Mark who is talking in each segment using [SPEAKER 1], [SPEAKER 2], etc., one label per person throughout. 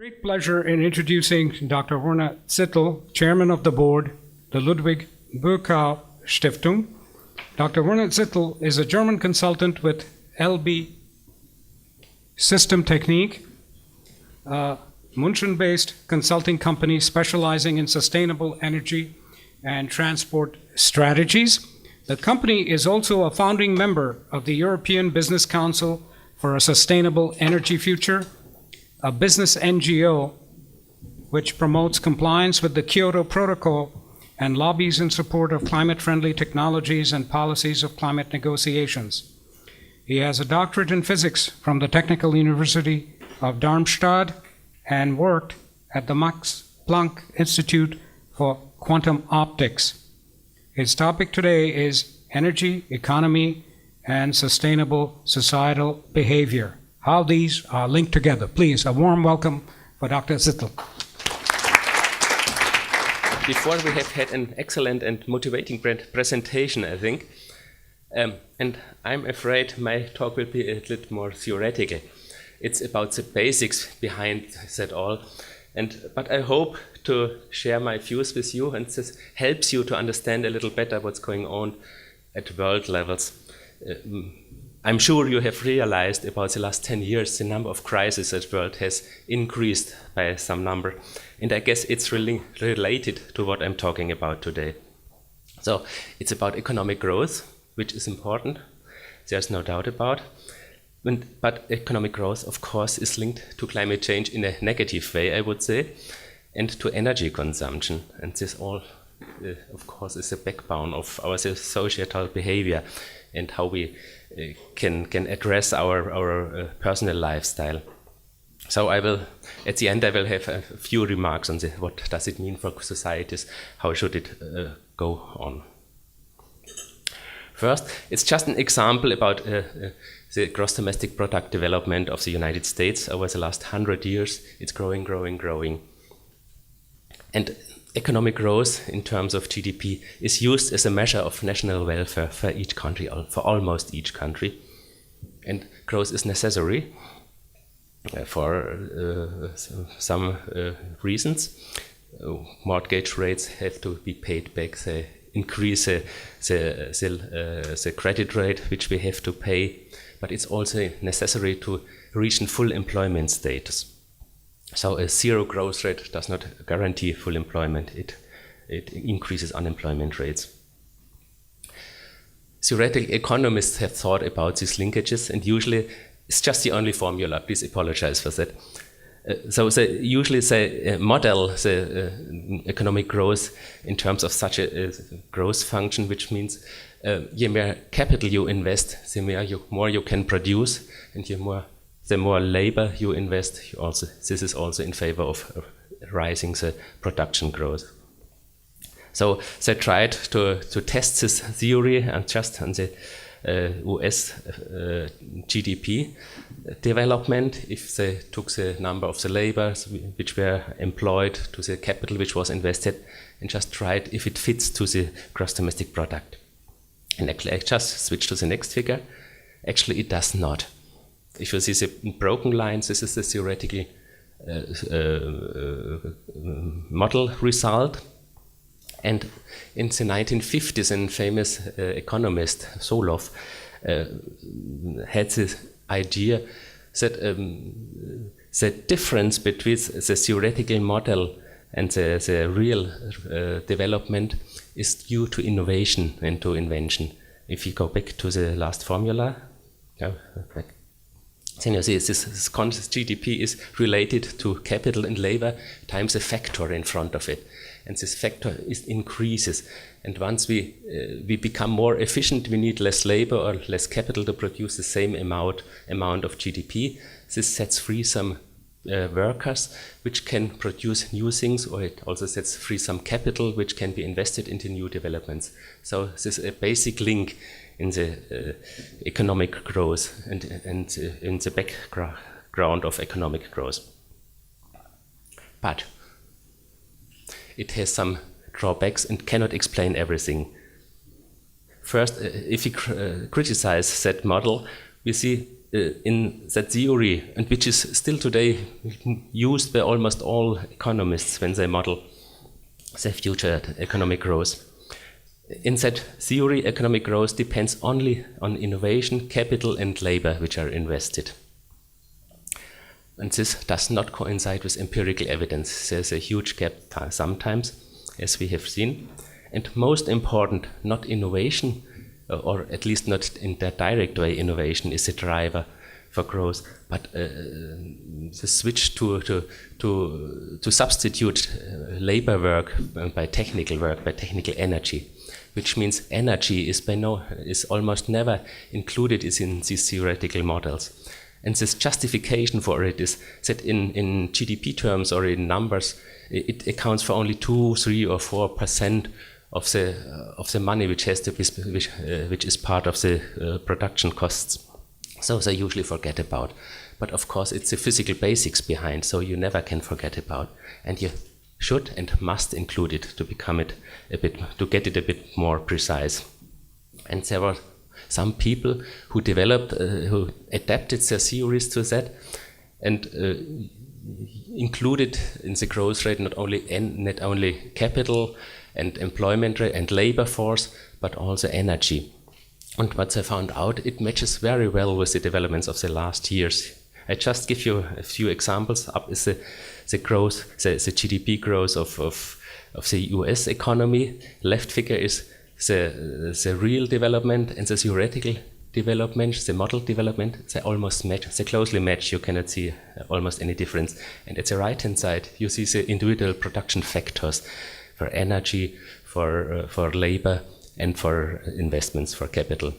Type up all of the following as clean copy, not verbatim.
[SPEAKER 1] Great pleasure in introducing Dr. Werner Zittel, Chairman of the Board, the Ludwig-Bölkow-Stiftung. Dr. Werner Zittel is a German consultant with LB Systemtechnik, a München-based consulting company specializing in sustainable energy and transport strategies. The company is also a founding member of the European Business Council for a Sustainable Energy Future, a business NGO which promotes compliance with the Kyoto Protocol and lobbies in support of climate-friendly technologies and policies of climate negotiations. He has a doctorate in physics from the Technical University of Darmstadt and worked at the Max Planck Institute for Quantum Optics. His topic today is energy, economy, and sustainable societal behavior. How these are linked together. Please, a warm welcome for Dr. Zittel.
[SPEAKER 2] Before we have had an excellent and motivating presentation, I think, and I'm afraid my talk will be a little more theoretical. It's about the basics behind that all, but I hope to share my views with you, and this helps you to understand a little better what's going on at world levels. I'm sure you have realized about the last 10 years the number of crises that the world has increased by some number, and I guess it's really related to what I'm talking about today. So it's about economic growth, which is important, there's no doubt about, but economic growth of course is linked to climate change in a negative way, I would say, and to energy consumption, and this all of course is the backbone of our societal behavior and how we can address our personal lifestyle. So I will, at the end, I will have a few remarks on what does it mean for societies, how should it go on. First, it's just an example about the gross domestic product development of the United States over the last 100 years. It's growing, growing, growing. And economic growth in terms of GDP is used as a measure of national welfare for each country, for almost each country. And growth is necessary for some reasons. Mortgage rates have to be paid back. They increase the credit rate which we have to pay. But it's also necessary to reach full employment status. So a zero growth rate does not guarantee full employment. It increases unemployment rates. Theoretical economists have thought about these linkages, and usually it's just the only formula. Please apologize for that. So they usually model the economic growth in terms of such a growth function, which means the more capital you invest, the more you can produce, and the more labor you invest, this is also in favor of rising the production growth. So they tried to test this theory and just on the US GDP development, if they took the number of the labor which were employed to the capital which was invested, and just tried if it fits to the gross domestic product. And actually I just switch to the next figure. Actually it does not. If you see the broken lines, this is the theoretical model result. And in the 1950s, a famous economist, Solov, had this idea that the difference between the theoretical model and the real development is due to innovation and to invention. If you go back to the last formula, then you see this GDP is related to capital and labor times a factor in front of it. And this factor increases. And once we become more efficient, we need less labor or less capital to produce the same amount of GDP. This sets free some workers which can produce new things, or it also sets free some capital which can be invested into new developments. So this is a basic link in the economic growth and in the background of economic growth. But it has some drawbacks and cannot explain everything. First, if we criticize that model, we see in that theory, and which is still today used by almost all economists when they model their future economic growth. In that theory, economic growth depends only on innovation, capital, and labor which are invested. And this does not coincide with empirical evidence. There's a huge gap sometimes, as we have seen. And most important, not innovation, or at least not in that direct way, innovation is a driver for growth, but the switch to substitute labor work by technical work, by technical energy, which means energy is almost never included in these theoretical models. And this justification for it is that in GDP terms or in numbers, it accounts for only 2, 3, or 4% of the money which has to be which is part of the production costs. So they usually forget about. But of course, it's the physical basics behind, so you never can forget about, and you should and must include it to become it to get it a bit more precise. And there were some people who developed, who adapted their theories to that, and included in the growth rate not only capital and employment rate and labor force, but also energy. And what I found out, it matches very well with the developments of the last years. I just give you a few examples. Up is the growth, the GDP growth of the US economy. Left figure is the real development, and the theoretical development, the model development, they almost match, they closely match. You cannot see almost any difference. And at the right-hand side, you see the individual production factors for energy, for labor, and for investments, for capital.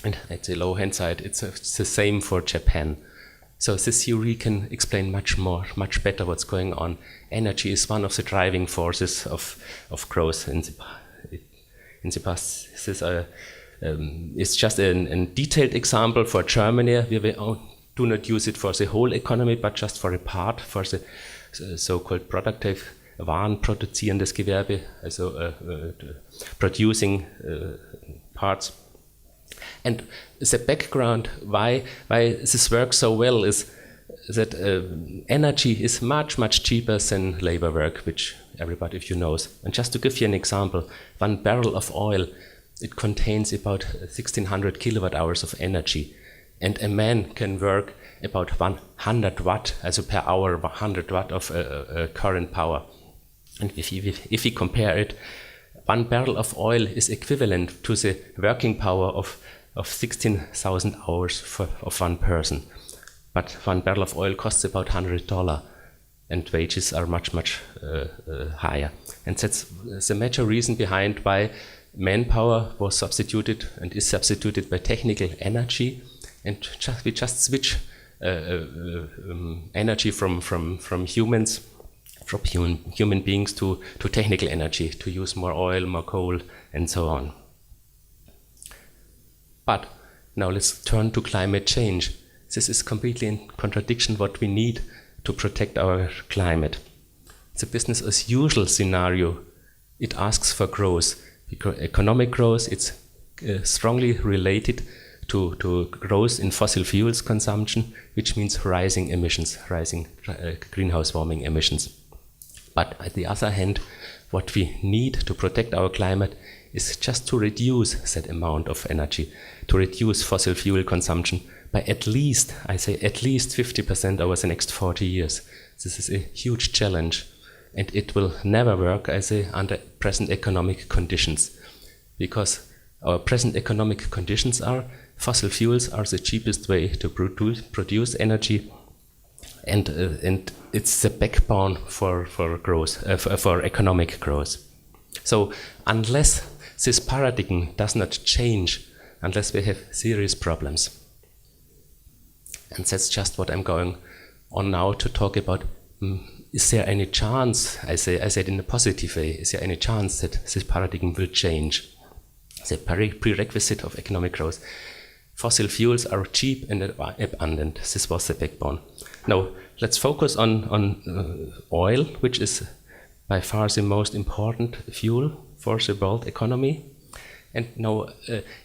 [SPEAKER 2] And at the low-hand side, it's the same for Japan. So this theory can explain much better what's going on. Energy is one of the driving forces of growth in the past. This is it's just a detailed example for Germany. We do not use it for the whole economy, but just for a part, for the so-called productive Warenproduzierendes Gewerbe, also producing parts. And the background why this works so well is that energy is much cheaper than labor work, which everybody of you knows. And just to give you an example, 1 barrel of oil, it contains about 1600 kilowatt hours of energy, and a man can work about 100 watt, also per hour, 100 watt of current power. And if we compare it, 1 barrel of oil is equivalent to the working power of 16,000 hours of one person. But 1 barrel of oil costs about $100, and wages are much higher. And that's the major reason behind why manpower was substituted and is substituted by technical energy, and we just switch energy from humans, from human beings to technical energy, to use more oil, more coal, and so on. But now let's turn to climate change. This is completely in contradiction what we need to protect our climate. The business as usual scenario, it asks for growth. Because economic growth, it's strongly related to growth in fossil fuels consumption, which means rising emissions, rising greenhouse warming emissions. But on the other hand, what we need to protect our climate is just to reduce that amount of energy, to reduce fossil fuel consumption by at least 50% over the next 40 years. This is a huge challenge, and it will never work, I say, under present economic conditions, because our present economic conditions are fossil fuels are the cheapest way to produce energy, and it's the backbone for growth, for economic growth. So unless this paradigm does not change, unless we have serious problems, and that's just what I'm going on now to talk about. Is there any chance, I said in a positive way, is there any chance that this paradigm will change? The prerequisite of economic growth. Fossil fuels are cheap and abundant. This was the backbone. Now, let's focus on oil, which is by far the most important fuel for the world economy. And now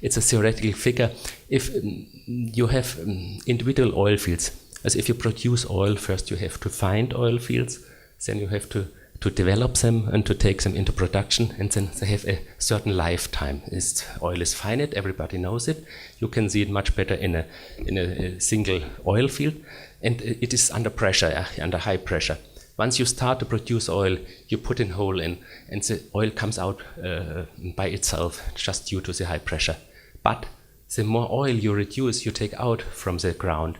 [SPEAKER 2] it's a theoretical figure. If you have individual oil fields, as if you produce oil, first you have to find oil fields, then you have to develop them and to take them into production, and then they have a certain lifetime. Oil is finite, everybody knows it. You can see it much better in a single oil field, and it is under pressure, under high pressure. Once you start to produce oil, you put a hole in, and the oil comes out by itself, just due to the high pressure. But the more oil you take out from the ground,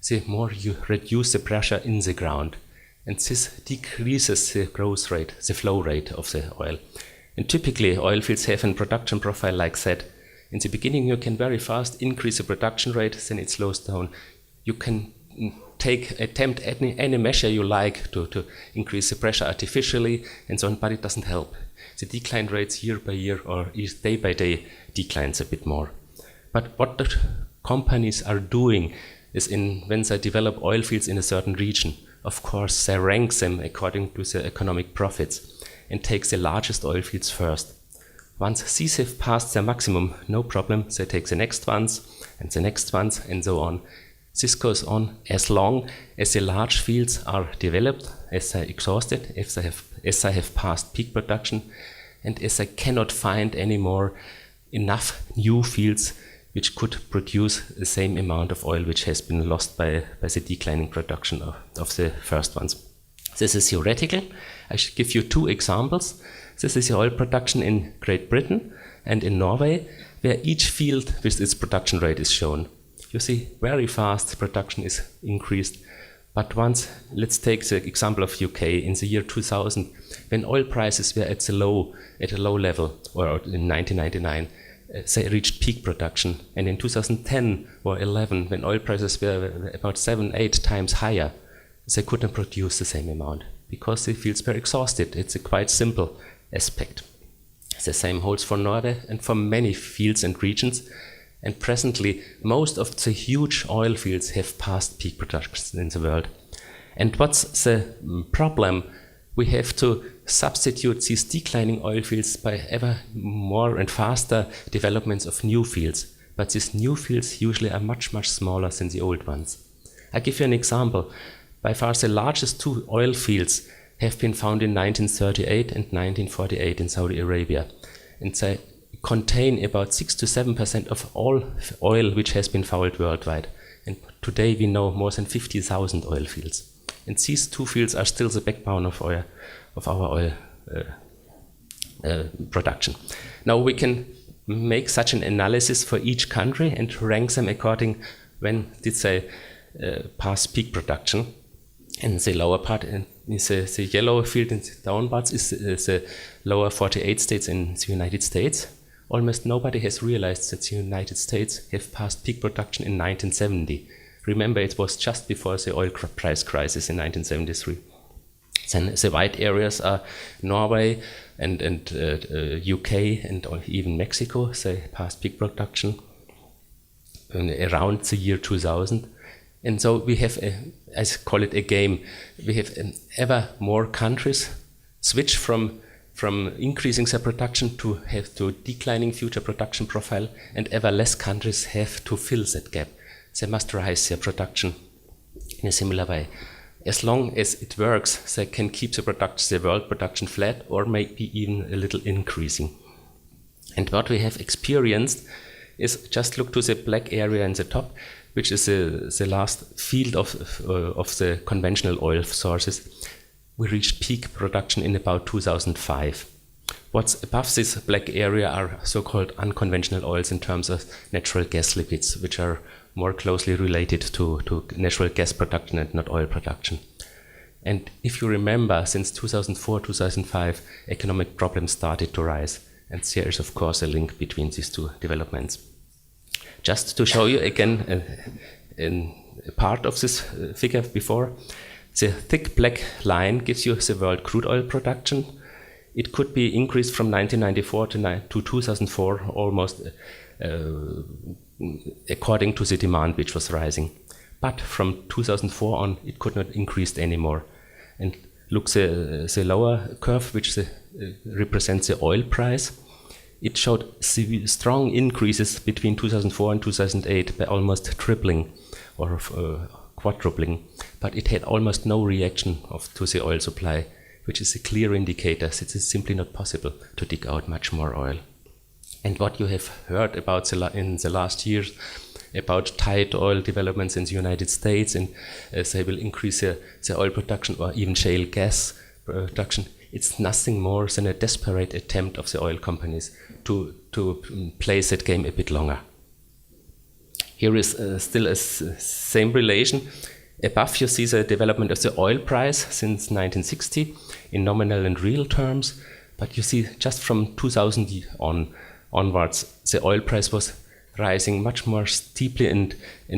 [SPEAKER 2] the more you reduce the pressure in the ground. And this decreases the growth rate, the flow rate of the oil. And typically, oil fields have a production profile like that. In the beginning, you can very fast increase the production rate, then it slows down. You can attempt any measure you like to increase the pressure artificially and so on, but it doesn't help. The decline rates year by year or day by day declines a bit more. But what the companies are doing is when they develop oil fields in a certain region, of course, they rank them according to the economic profits and take the largest oil fields first. Once these have passed their maximum, no problem, they take the next ones and the next ones and so on. This goes on as long as the large fields are developed, as they are exhausted, as they have passed peak production, and as they cannot find anymore enough new fields which could produce the same amount of oil which has been lost by the declining production of the first ones. This is theoretical. I should give you two examples. This is the oil production in Great Britain and in Norway, where each field with its production rate is shown. You see, very fast production is increased. But let's take the example of UK in the year 2000, when oil prices were at a low level, or in 1999, they reached peak production. And in 2010 or 11, when oil prices were about 7-8 times higher, they couldn't produce the same amount because the fields were exhausted. It's a quite simple aspect. The same holds for Norway and for many fields and regions. And presently, most of the huge oil fields have passed peak production in the world. And what's the problem? We have to substitute these declining oil fields by ever more and faster developments of new fields. But these new fields usually are much, much smaller than the old ones. I give you an example. By far the largest two oil fields have been found in 1938 and 1948 in Saudi Arabia. And they contain about 6 to 7% of all oil which has been found worldwide. And today we know more than 50,000 oil fields. And these two fields are still the backbone of our oil production. Now we can make such an analysis for each country and rank them according when did they pass peak production. And the lower part is the yellow field in the down parts is the lower 48 states in the United States. Almost nobody has realized that the United States have passed peak production in 1970. Remember, it was just before the oil price crisis in 1973. Then the white areas are Norway and UK and even Mexico. They passed peak production around the year 2000. And so we have, I call it a game, we have ever more countries switch from increasing their production to declining future production profile, and ever less countries have to fill that gap. They must rise their production in a similar way. As long as it works, they can keep the world production flat or maybe even a little increasing. And what we have experienced is, just look to the black area in the top, which is the last field of the conventional oil sources. We reached peak production in about 2005. What's above this black area are so-called unconventional oils in terms of natural gas liquids, which are more closely related to natural gas production and not oil production. And if you remember, since 2004, 2005, economic problems started to rise. And there is, of course, a link between these two developments. Just to show you again a part of this figure before, the thick black line gives you the world crude oil production. It could be increased from 1994 to 2004 almost according to the demand which was rising. But from 2004 on, it could not increase anymore. And look, the lower curve, which represents the oil price, it showed strong increases between 2004 and 2008 by almost tripling or quadrupling, but it had almost no reaction to the oil supply, which is a clear indicator that it is simply not possible to dig out much more oil. And what you have heard about in the last years about tight oil developments in the United States, and they will increase the oil production or even shale gas production, it's nothing more than a desperate attempt of the oil companies to play that game a bit longer. Here is still a same relation. Above you see the development of the oil price since 1960 in nominal and real terms, but you see just from 2000 onwards the oil price was rising much more steeply and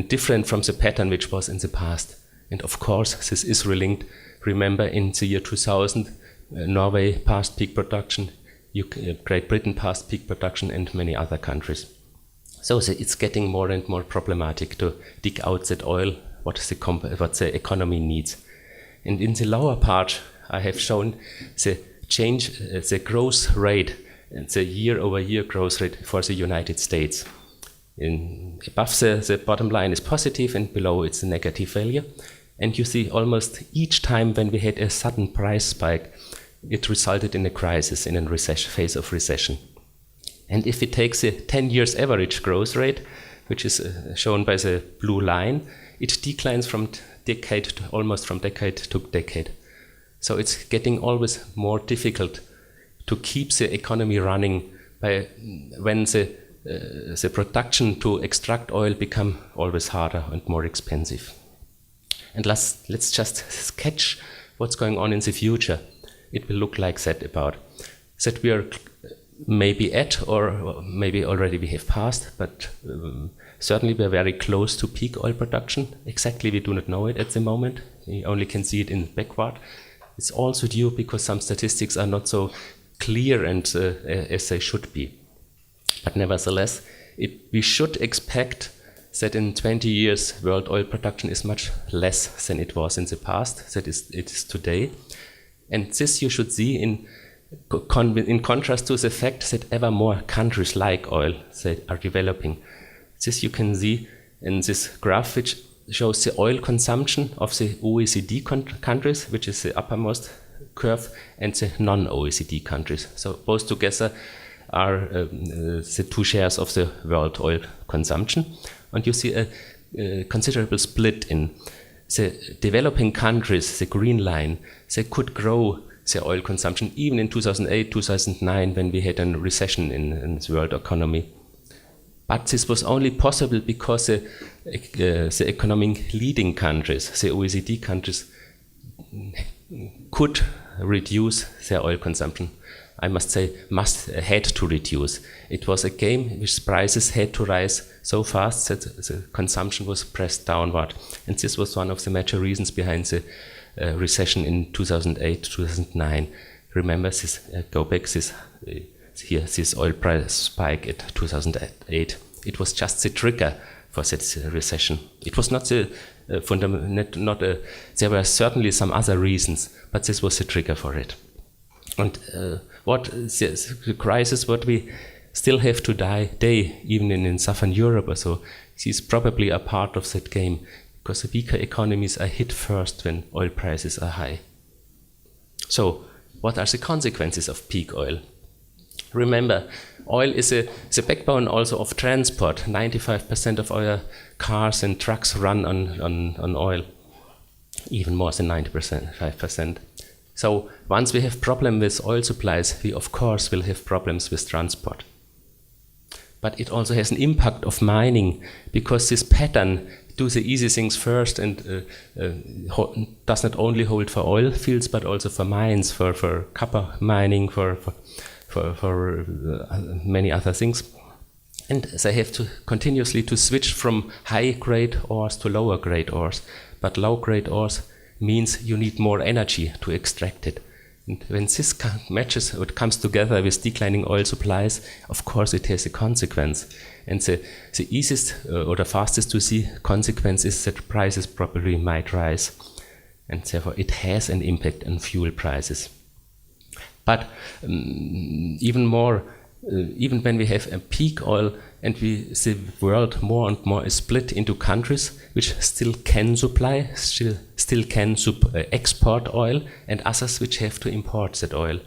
[SPEAKER 2] different from the pattern which was in the past. And of course this is relinked. Remember, in the year 2000 Norway passed peak production, Great Britain passed peak production, and many other countries. So it's getting more and more problematic to dig out that oil, what the economy needs. And in the lower part, I have shown the change, the growth rate, and the year-over-year growth rate for the United States. Above the bottom line is positive, and below it's a negative value. And you see almost each time when we had a sudden price spike, it resulted in a crisis, in a phase of recession. And if it takes a 10 years average growth rate, which is shown by the blue line, it declines from decade to almost from decade to decade. So it's getting always more difficult to keep the economy running when the production to extract oil become always harder and more expensive. And let's just sketch what's going on in the future. It will look like that we are maybe at, or maybe already we have passed, but certainly we are very close to peak oil production. Exactly, we do not know it at the moment. We only can see it in backward. It's also due because some statistics are not so clear and as they should be. But nevertheless, we should expect that in 20 years world oil production is much less than it was in the past, it is today. And this you should see in contrast to the fact that ever more countries like oil that are developing. This you can see in this graph, which shows the oil consumption of the OECD countries, which is the uppermost curve, and the non-OECD countries. So both together are the two shares of the world oil consumption. And you see a considerable split in the developing countries, the green line. They could grow their oil consumption even in 2008, 2009, when we had a recession in the world economy. But this was only possible because the economic leading countries, the OECD countries, could reduce their oil consumption. I must say, had to reduce. It was a game which prices had to rise so fast that the consumption was pressed downward. And this was one of the major reasons behind the recession in 2008, 2009. Remember this, go back this oil price spike at 2008. It was just the trigger for that recession. It was not the there were certainly some other reasons, but this was the trigger for it. And the crisis what we still have today, even in Southern Europe or so, is probably a part of that game, because the weaker economies are hit first when oil prices are high. So, what are the consequences of peak oil? Remember, oil is the backbone also of transport. 95% of our cars and trucks run on oil, even more than 95%. So once we have problems with oil supplies, we of course will have problems with transport. But it also has an impact of mining, because this pattern, do the easy things first, and does not only hold for oil fields, but also for mines, for copper mining, for many other things. And they have to continuously to switch from high-grade ores to lower-grade ores. But low-grade ores means you need more energy to extract it. And when this matches, it comes together with declining oil supplies, of course it has a consequence. And the easiest or the fastest to see consequence is that prices probably might rise. And therefore it has an impact on fuel prices. But even more, even when we have a peak oil and the world more and more is split into countries which still can supply, still can export oil, and others which have to import that oil.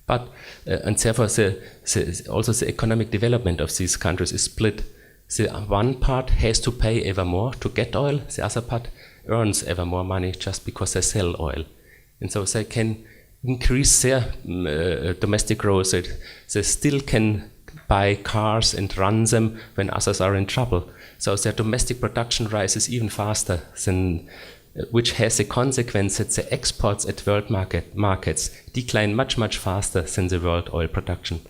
[SPEAKER 2] But and therefore also the economic development of these countries is split. The one part has to pay ever more to get oil, the other part earns ever more money just because they sell oil. And so they can increase their domestic growth. They still can buy cars and run them when others are in trouble. So their domestic production rises even faster than, which has the consequence that the exports at world markets decline much, much faster than the world oil production.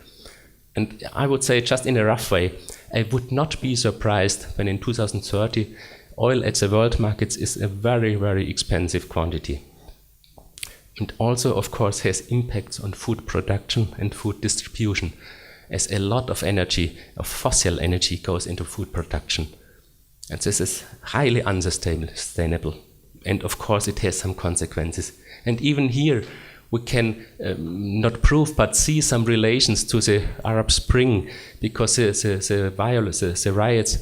[SPEAKER 2] And I would say, just in a rough way, I would not be surprised when in 2030 oil at the world markets is a very, very expensive quantity. And also, of course, has impacts on food production and food distribution, as a lot of energy, of fossil energy, goes into food production. And this is highly unsustainable. And of course, it has some consequences. And even here, we can not prove, but see some relations to the Arab Spring, because the riots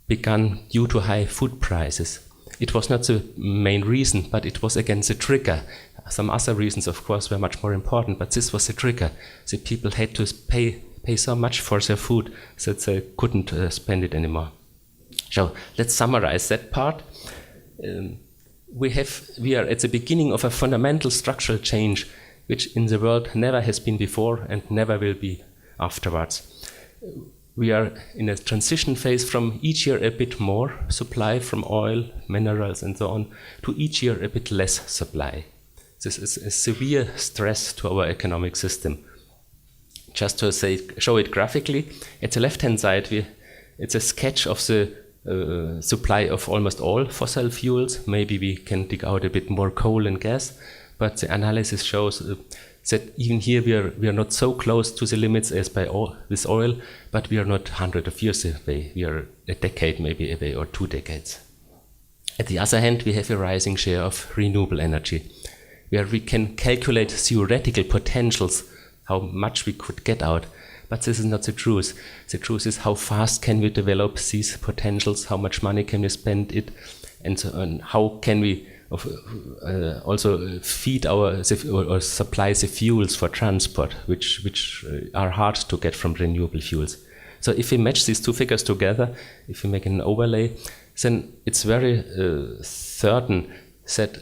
[SPEAKER 2] began due to high food prices. It was not the main reason, but it was again the trigger. Some other reasons, of course, were much more important, but this was the trigger. The people had to pay so much for their food that they couldn't spend it anymore. So let's summarize that part. We are at the beginning of a fundamental structural change, which in the world never has been before and never will be afterwards. We are in a transition phase from each year a bit more supply from oil, minerals and so on, to each year a bit less supply. This is a severe stress to our economic system. Just to show it graphically, at the left-hand side, it's a sketch of the supply of almost all fossil fuels. Maybe we can dig out a bit more coal and gas, but the analysis shows that even here we are not so close to the limits as with oil, but we are not hundreds of years away. We are a decade maybe away, or 2 decades. At the other hand, we have a rising share of renewable energy, where we can calculate theoretical potentials, how much we could get out. But this is not the truth. The truth is, how fast can we develop these potentials, how much money can we spend it, and so on. How can we also feed or supply the fuels for transport, which are hard to get from renewable fuels. So if we match these two figures together, if we make an overlay, then it's very certain that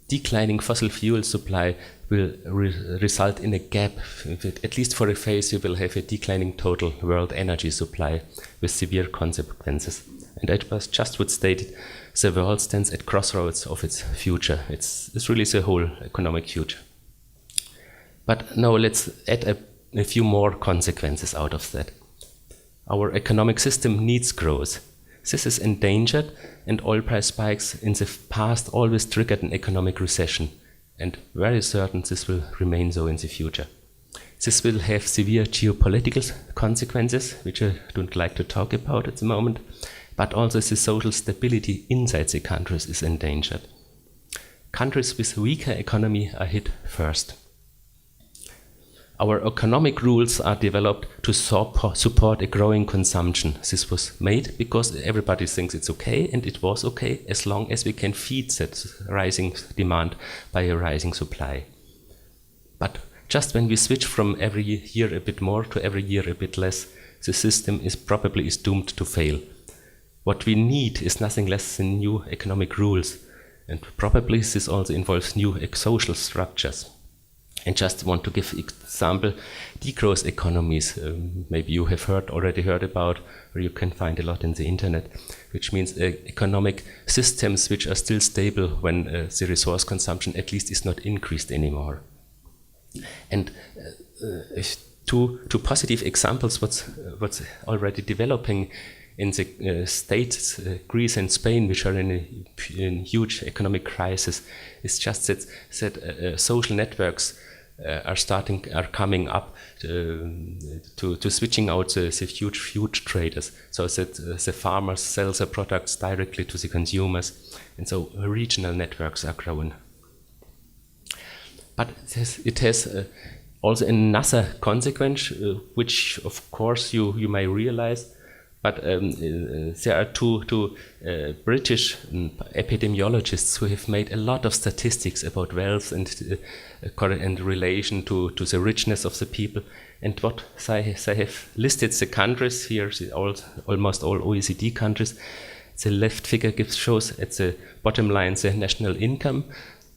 [SPEAKER 2] declining fossil fuel supply will result in a gap. At least for a phase, you will have a declining total world energy supply with severe consequences. And it was just what stated, the world stands at crossroads of its future. It's really the whole economic future. But now let's add a few more consequences out of that. Our economic system needs growth. This is endangered, and oil price spikes in the past always triggered an economic recession, and very certain this will remain so in the future. This will have severe geopolitical consequences, which I don't like to talk about at the moment, but also the social stability inside the countries is endangered. Countries with weaker economy are hit first. Our economic rules are developed to support a growing consumption. This was made because everybody thinks it's okay, and it was okay as long as we can feed that rising demand by a rising supply. But just when we switch from every year a bit more to every year a bit less, the system is probably doomed to fail. What we need is nothing less than new economic rules, and probably this also involves new social structures. And just want to give example, degrowth economies, maybe you have already heard about, or you can find a lot in the internet, which means economic systems which are still stable when the resource consumption at least is not increased anymore. And two positive examples what's already developing in the states, Greece and Spain, which are in a huge economic crisis, is just that social networks are coming up to switching out the huge food traders, so that the farmers sell their products directly to the consumers, and so regional networks are growing. But it has also another consequence, which of course you may realize, but there are two British epidemiologists who have made a lot of statistics about wealth and relation to the richness of the people. And what they have listed the countries here, almost all OECD countries. The left figure shows at the bottom line the national income,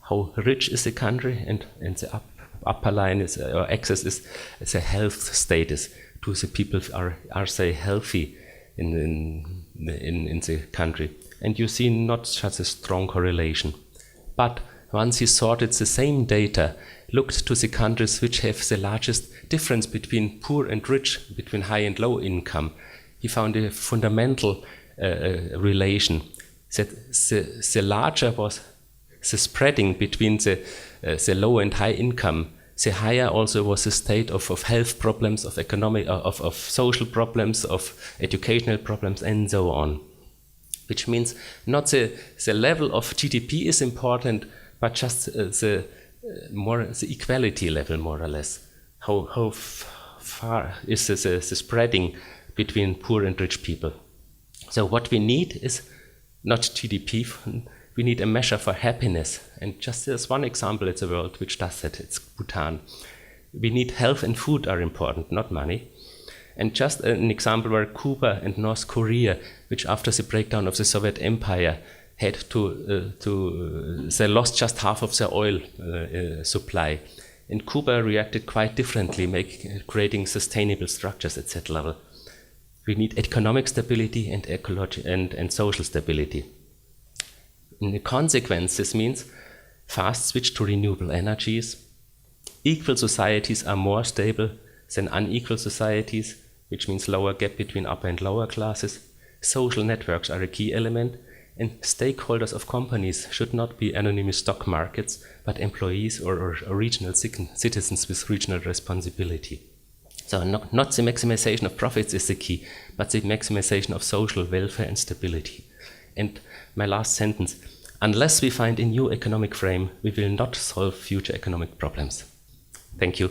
[SPEAKER 2] how rich is the country, and the upper line is, or axis is the health status. Do the people are they healthy in the country? And you see not such a strong correlation. But once he sorted the same data, looked to the countries which have the largest difference between poor and rich, between high and low income, he found a fundamental relation that the larger was the spreading between the low and high income, the higher also was the state of health problems, of economic, of social problems, of educational problems, and so on. Which means not the level of GDP is important, but just the equality level, more or less. How far is the spreading between poor and rich people? So what we need is not GDP, we need a measure for happiness. And just there's one example in the world which does that, it's Bhutan. We need health and food are important, not money. And just an example where Cuba and North Korea, which after the breakdown of the Soviet Empire had they lost just half of their oil supply. And Cuba reacted quite differently, creating sustainable structures at that level. We need economic stability and ecology and social stability. In the consequence, this means fast switch to renewable energies. Equal societies are more stable than unequal societies, which means lower gap between upper and lower classes. Social networks are a key element, and stakeholders of companies should not be anonymous stock markets, but employees or regional citizens with regional responsibility. So not the maximization of profits is the key, but the maximization of social welfare and stability. And my last sentence, unless we find a new economic frame, we will not solve future economic problems. Thank you.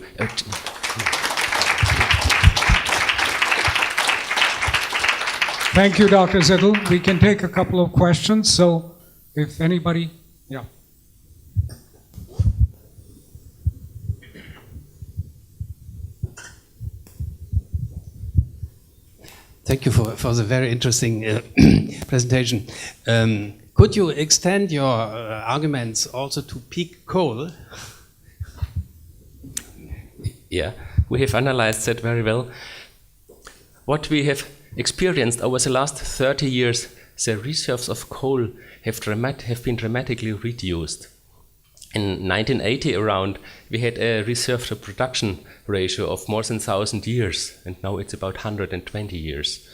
[SPEAKER 1] Thank you, Dr. Zittel. We can take a couple of questions, so if anybody, yeah.
[SPEAKER 3] Thank you for the very interesting presentation. Could you extend your arguments also to peak coal?
[SPEAKER 2] Yeah, we have analyzed that very well. What we have experienced over the last 30 years, the reserves of coal have been dramatically reduced. In 1980 around, we had a reserve to production ratio of more than 1,000 years, and now it's about 120 years.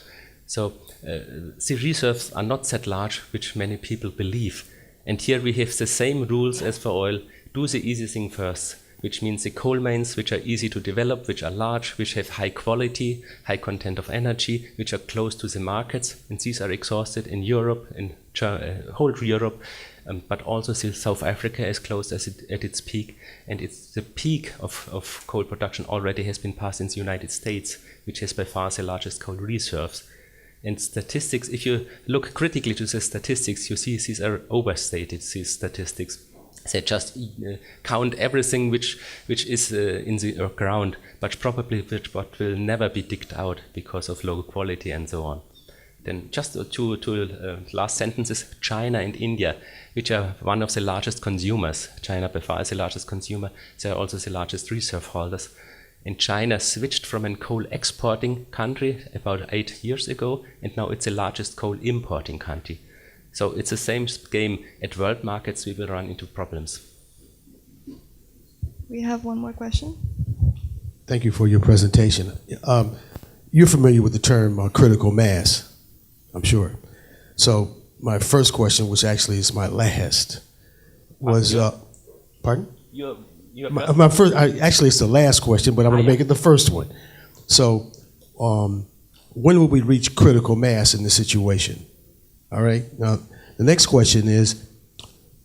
[SPEAKER 2] So the reserves are not that large, which many people believe. And here we have the same rules as for oil. Do the easy thing first, which means the coal mines, which are easy to develop, which are large, which have high quality, high content of energy, which are close to the markets. And these are exhausted in Europe, in whole Europe. But also South Africa is close at its peak, and it's the peak of coal production already has been passed in the United States, which has by far the largest coal reserves. And statistics, if you look critically to the statistics, you see these are overstated, these statistics. They just count everything which is in the ground, but probably what will never be digged out because of low quality and so on. Then just two last sentences, China and India, which are one of the largest consumers. China by far is the largest consumer. They are also the largest reserve holders. And China switched from a coal exporting country about 8 years ago, and now it's the largest coal importing country. So it's the same game. At world markets, we will run into problems.
[SPEAKER 4] We have one more question.
[SPEAKER 5] Thank you for your presentation. You're familiar with the term critical mass, I'm sure. So my first question, which actually is my last, was pardon? My first. Actually, it's the last question, but I'm going to make it the first one. So, when will we reach critical mass in this situation? All right. Now, the next question is,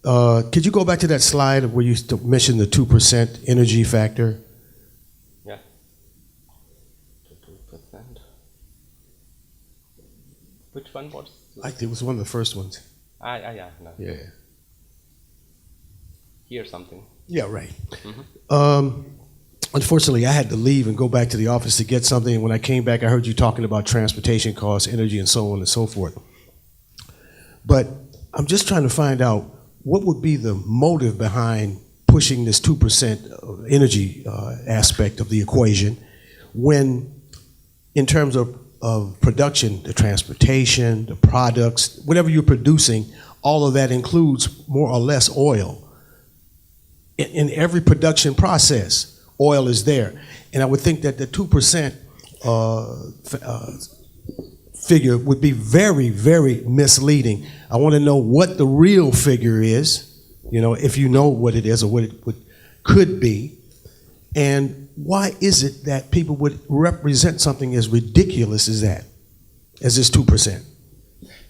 [SPEAKER 5] could you go back to that slide where you mentioned the 2% energy factor?
[SPEAKER 2] Which one was?
[SPEAKER 5] I think it was one of the first ones.
[SPEAKER 2] Yeah, no.
[SPEAKER 5] Yeah.
[SPEAKER 2] Here's something.
[SPEAKER 5] Yeah, right. Unfortunately, I had to leave and go back to the office to get something. And when I came back, I heard you talking about transportation costs, energy, and so on and so forth. But I'm just trying to find out what would be the motive behind pushing this 2% energy aspect of the equation when, in terms of production, the transportation, the products, whatever you're producing, all of that includes more or less oil. In every production process, oil is there. And I would think that the 2% figure would be very, very misleading. I want to know what the real figure is, if you know what it is or what it could be. And why is it that people would represent something as ridiculous as that, as this 2%?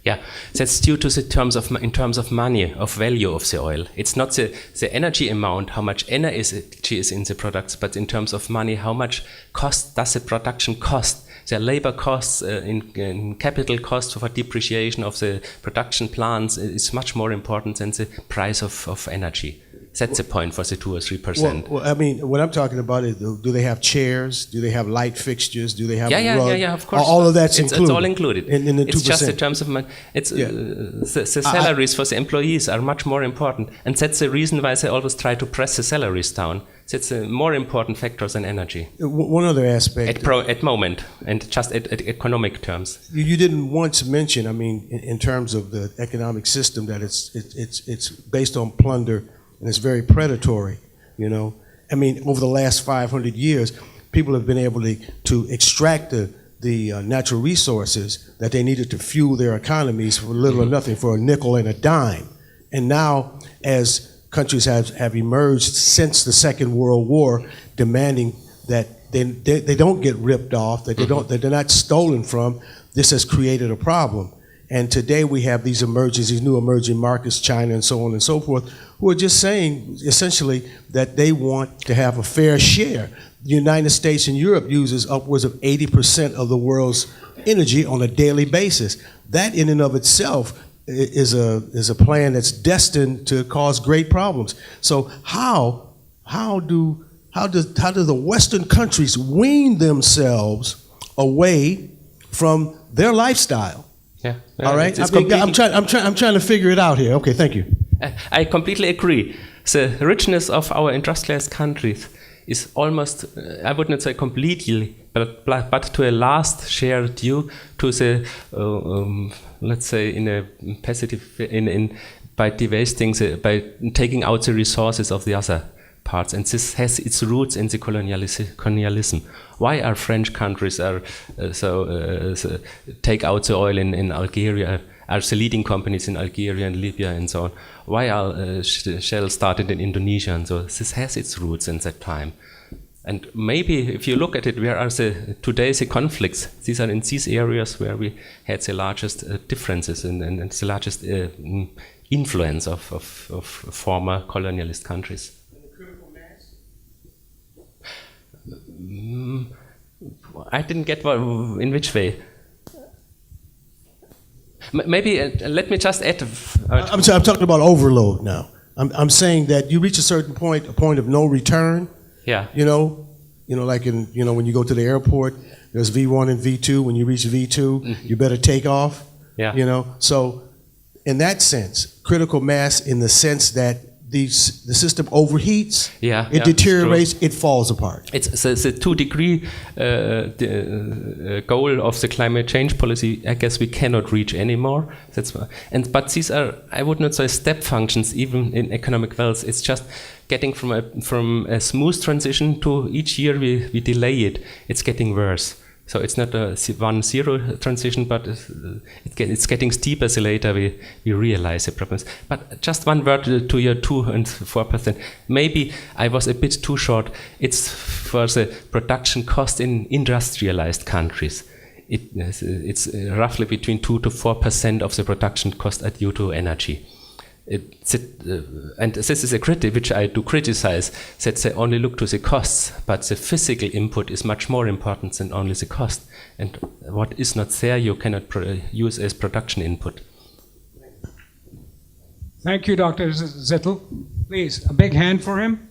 [SPEAKER 2] Yeah, that's due to in terms of money, of value of the oil. It's not the energy amount, how much energy is in the products, but in terms of money, how much cost does the production cost? The labor costs, in capital costs for depreciation of the production plants is much more important than the price of energy. That's the point for the 2 or 3%.
[SPEAKER 5] Well, I mean, what I'm talking about is, do they have chairs? Do they have light fixtures? Do they have a rug?
[SPEAKER 2] Yeah, of course.
[SPEAKER 5] All of that's included.
[SPEAKER 2] It's all included.
[SPEAKER 5] In the 2%.
[SPEAKER 2] It's just in terms of money. It's the salaries for the employees are much more important, and that's the reason why they always try to press the salaries down. That's a more important factor than energy.
[SPEAKER 5] One other aspect.
[SPEAKER 2] At moment, and just at economic terms.
[SPEAKER 5] You didn't once mention, I mean, in terms of the economic system, that it's based on plunder. And it's very predatory, I mean, over the last 500 years, people have been able to extract the natural resources that they needed to fuel their economies for little or nothing, for a nickel and a dime. And now, as countries have emerged since the Second World War, demanding that they don't get ripped off, that that they're not stolen from, this has created a problem. And today we have these new emerging markets, China and so on and so forth, who are just saying essentially that they want to have a fair share. The United States and Europe uses upwards of 80% of the world's energy on a daily basis. That in and of itself is a plan that's destined to cause great problems. So how do the Western countries wean themselves away from their lifestyle?
[SPEAKER 2] Yeah.
[SPEAKER 5] All right. I'm trying to figure it out here. Okay. Thank you.
[SPEAKER 2] I completely agree. The richness of our industrialized countries is almost, I would not say completely, but to a last share due to the, let's say, in a positive, by devasting by taking out the resources of the other parts, and this has its roots in the colonialism. Why are French countries take out the oil in Algeria? Are the leading companies in Algeria and Libya and so on? Why are Shell started in Indonesia? And so this has its roots in that time. And maybe if you look at it, where are today the conflicts? These are in these areas where we had the largest differences and the largest influence of former colonialist countries. I didn't get in which way. Maybe let me just add.
[SPEAKER 5] I'm talking about overload now. I'm saying that you reach a certain point, a point of no return.
[SPEAKER 2] Yeah.
[SPEAKER 5] Like when you go to the airport, there's V1 and V2. When you reach V2, you better take off.
[SPEAKER 2] Yeah.
[SPEAKER 5] So in that sense, critical mass, in the sense that the system overheats, it deteriorates, it falls apart.
[SPEAKER 2] It's the 2-degree goal of the climate change policy. I guess we cannot reach anymore. That's why. But these are, I would not say step functions, even in economic wealth. It's just getting from a smooth transition to each year we delay it. It's getting worse. So it's not a 1-0 transition, but it's getting steeper the later we realize the problems. But just one word to your 2 and 4%. Maybe I was a bit too short. It's for the production cost in industrialized countries. It's roughly between 2 to 4% of the production cost are due to energy. and this is a critic which I do criticize, that they only look to the costs, but the physical input is much more important than only the cost. And what is not there, you cannot use as production input.
[SPEAKER 1] Thank you, Dr. Zittel. Please, a big hand for him.